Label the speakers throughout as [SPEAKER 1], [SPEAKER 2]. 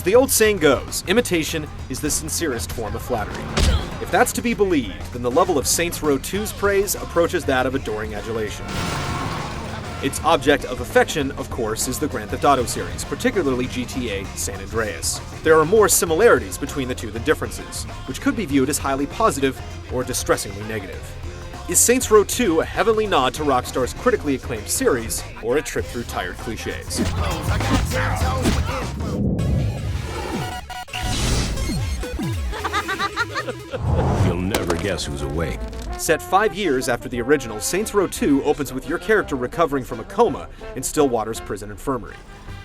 [SPEAKER 1] the old saying goes, imitation is the sincerest form of flattery. If that's to be believed, then the level of Saints Row 2's praise approaches that of adoring adulation. Its object of affection, of course, is the Grand Theft Auto series, particularly GTA San Andreas. There are more similarities between the two than differences, which could be viewed as highly positive or distressingly negative. Is Saints Row 2 a heavenly nod to Rockstar's critically acclaimed series, or a trip through tired cliches?
[SPEAKER 2] You'll never guess who's awake.
[SPEAKER 1] Set 5 years after the original, Saints Row 2 opens with your character recovering from a coma in Stillwater's prison infirmary.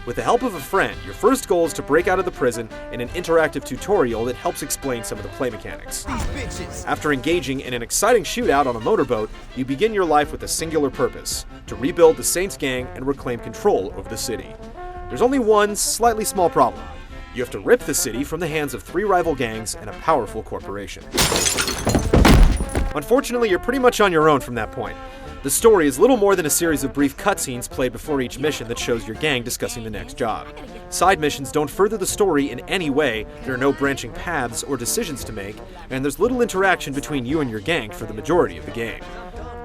[SPEAKER 1] With the help of a friend, your first goal is to break out of the prison in an interactive tutorial that helps explain some of the play mechanics. After engaging in an exciting shootout on a motorboat, you begin your life with a singular purpose: to rebuild the Saints gang and reclaim control over the city. There's only one slightly small problem. You have to rip the city from the hands of 3 rival gangs and a powerful corporation. Unfortunately, you're pretty much on your own from that point. The story is little more than a series of brief cutscenes played before each mission that shows your gang discussing the next job. Side missions don't further the story in any way, there are no branching paths or decisions to make, and there's little interaction between you and your gang for the majority of the game.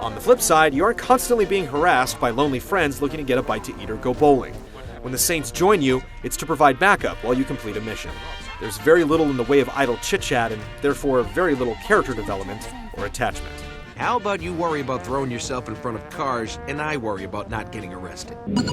[SPEAKER 1] On the flip side, you aren't constantly being harassed by lonely friends looking to get a bite to eat or go bowling. When the Saints join you, it's to provide backup while you complete a mission. There's very little in the way of idle chit-chat and therefore very little character development or attachment.
[SPEAKER 3] How about you worry about throwing yourself in front of cars, and I worry about not getting arrested?
[SPEAKER 4] You got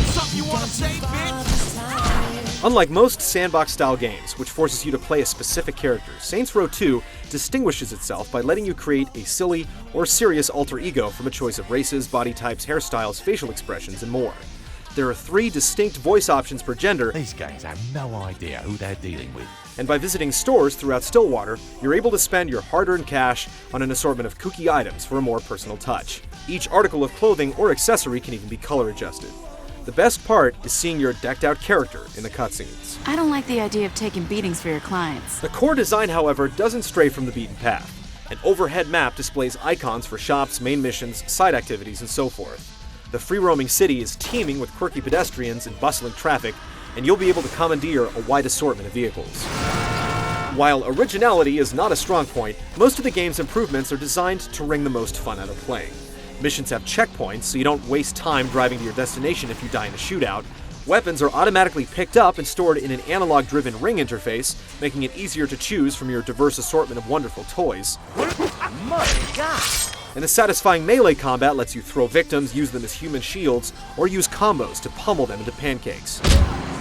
[SPEAKER 4] something you want to say, bitch?
[SPEAKER 1] Unlike most sandbox-style games, which forces you to play a specific character, Saints Row 2 distinguishes itself by letting you create a silly or serious alter ego from a choice of races, body types, hairstyles, facial expressions, and more. There are 3 distinct voice options per gender.
[SPEAKER 5] These guys have no idea who they're dealing with.
[SPEAKER 1] And by visiting stores throughout Stillwater, you're able to spend your hard-earned cash on an assortment of kooky items for a more personal touch. Each article of clothing or accessory can even be color-adjusted. The best part is seeing your decked-out character in the cutscenes.
[SPEAKER 6] I don't like the idea of taking beatings for your clients.
[SPEAKER 1] The core design, however, doesn't stray from the beaten path. An overhead map displays icons for shops, main missions, side activities, and so forth. The free-roaming city is teeming with quirky pedestrians and bustling traffic, and you'll be able to commandeer a wide assortment of vehicles. While originality is not a strong point, most of the game's improvements are designed to wring the most fun out of playing. Missions have checkpoints, so you don't waste time driving to your destination if you die in a shootout. Weapons are automatically picked up and stored in an analog-driven ring interface, making it easier to choose from your diverse assortment of wonderful toys.
[SPEAKER 4] My God!
[SPEAKER 1] And the satisfying melee combat lets you throw victims, use them as human shields, or use combos to pummel them into pancakes.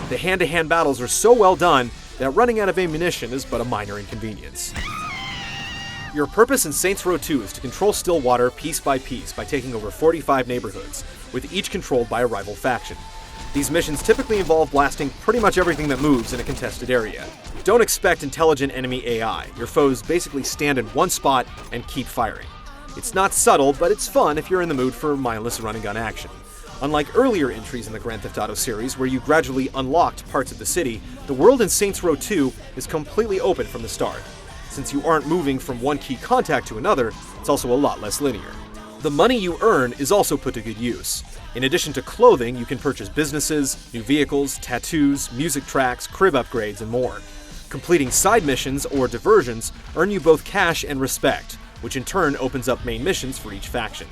[SPEAKER 1] The hand-to-hand battles are so well done that running out of ammunition is but a minor inconvenience. Your purpose in Saints Row 2 is to control Stillwater piece by piece by taking over 45 neighborhoods, with each controlled by a rival faction. These missions typically involve blasting pretty much everything that moves in a contested area. Don't expect intelligent enemy AI. Your foes basically stand in one spot and keep firing. It's not subtle, but it's fun if you're in the mood for mindless run-and-gun action. Unlike earlier entries in the Grand Theft Auto series, where you gradually unlocked parts of the city, the world in Saints Row 2 is completely open from the start. Since you aren't moving from one key contact to another, it's also a lot less linear. The money you earn is also put to good use. In addition to clothing, you can purchase businesses, new vehicles, tattoos, music tracks, crib upgrades, and more. Completing side missions or diversions earn you both cash and respect, which in turn opens up main missions for each faction.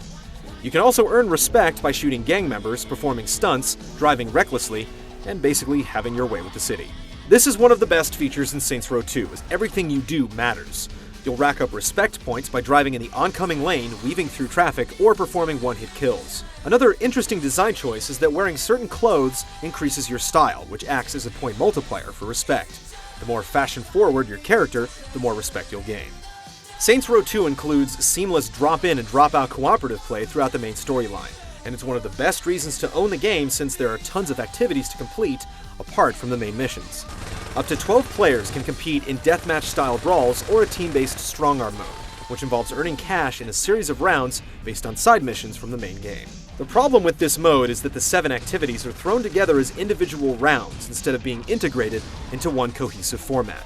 [SPEAKER 1] You can also earn respect by shooting gang members, performing stunts, driving recklessly, and basically having your way with the city. This is one of the best features in Saints Row 2, as everything you do matters. You'll rack up respect points by driving in the oncoming lane, weaving through traffic, or performing one-hit kills. Another interesting design choice is that wearing certain clothes increases your style, which acts as a point multiplier for respect. The more fashion-forward your character, the more respect you'll gain. Saints Row 2 includes seamless drop-in and drop-out cooperative play throughout the main storyline, and it's one of the best reasons to own the game since there are tons of activities to complete apart from the main missions. Up to 12 players can compete in deathmatch-style brawls or a team-based strong-arm mode, which involves earning cash in a series of rounds based on side missions from the main game. The problem with this mode is that the 7 activities are thrown together as individual rounds instead of being integrated into one cohesive format.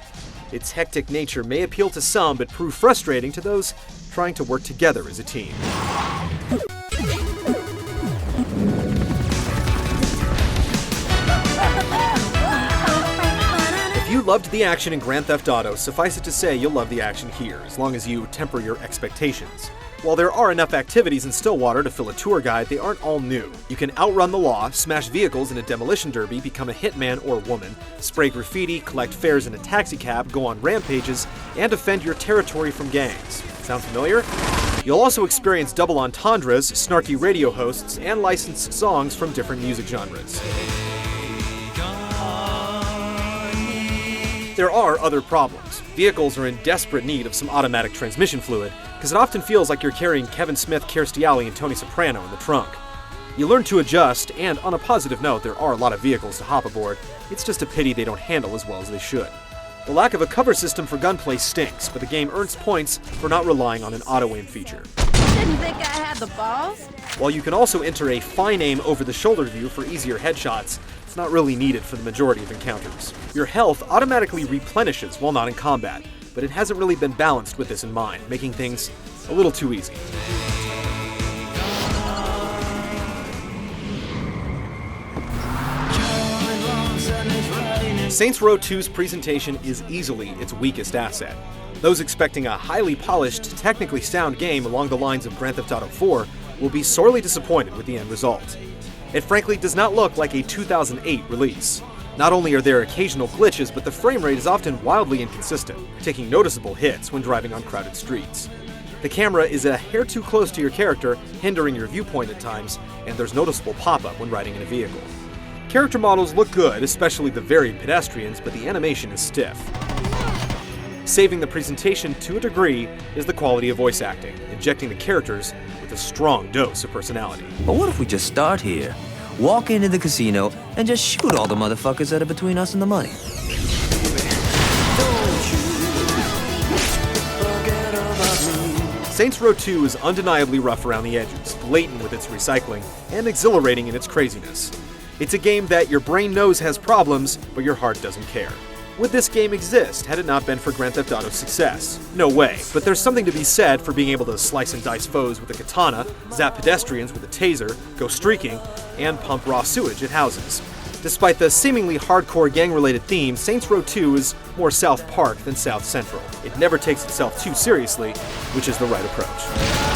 [SPEAKER 1] Its hectic nature may appeal to some, but prove frustrating to those trying to work together as a team. loved the action in Grand Theft Auto, suffice it to say you'll love the action here, as long as you temper your expectations. While there are enough activities in Stillwater to fill a tour guide, they aren't all new. You can outrun the law, smash vehicles in a demolition derby, become a hitman or woman, spray graffiti, collect fares in a taxicab, go on rampages, and defend your territory from gangs. Sound familiar? You'll also experience double entendres, snarky radio hosts, and licensed songs from different music genres. There are other problems. Vehicles are in desperate need of some automatic transmission fluid, because it often feels like you're carrying Kevin Smith, Kirstie Alley, and Tony Soprano in the trunk. You learn to adjust, and on a positive note, there are a lot of vehicles to hop aboard. It's just a pity they don't handle as well as they should. The lack of a cover system for gunplay stinks, but the game earns points for not relying on an auto-aim feature.
[SPEAKER 7] Didn't think I had the balls.
[SPEAKER 1] While you can also enter a fine aim over-the-shoulder view for easier headshots, it's not really needed for the majority of encounters. Your health automatically replenishes while not in combat, but it hasn't really been balanced with this in mind, making things a little too easy. Saints Row 2's presentation is easily its weakest asset. Those expecting a highly polished, technically sound game along the lines of Grand Theft Auto 4 will be sorely disappointed with the end result. It frankly does not look like a 2008 release. Not only are there occasional glitches, but the frame rate is often wildly inconsistent, taking noticeable hits when driving on crowded streets. The camera is a hair too close to your character, hindering your viewpoint at times, and there's noticeable pop-up when riding in a vehicle. Character models look good, especially the varied pedestrians, but the animation is stiff. Saving the presentation to a degree is the quality of voice acting, injecting the characters with a strong dose of personality.
[SPEAKER 8] But what if we just start here, walk into the casino, and just shoot all the motherfuckers that are between us and the money?
[SPEAKER 1] Saints Row 2 is undeniably rough around the edges, blatant with its recycling, and exhilarating in its craziness. It's a game that your brain knows has problems, but your heart doesn't care. Would this game exist had it not been for Grand Theft Auto's success? No way, but there's something to be said for being able to slice and dice foes with a katana, zap pedestrians with a taser, go streaking, and pump raw sewage at houses. Despite the seemingly hardcore gang-related theme, Saints Row 2 is more South Park than South Central. It never takes itself too seriously, which is the right approach.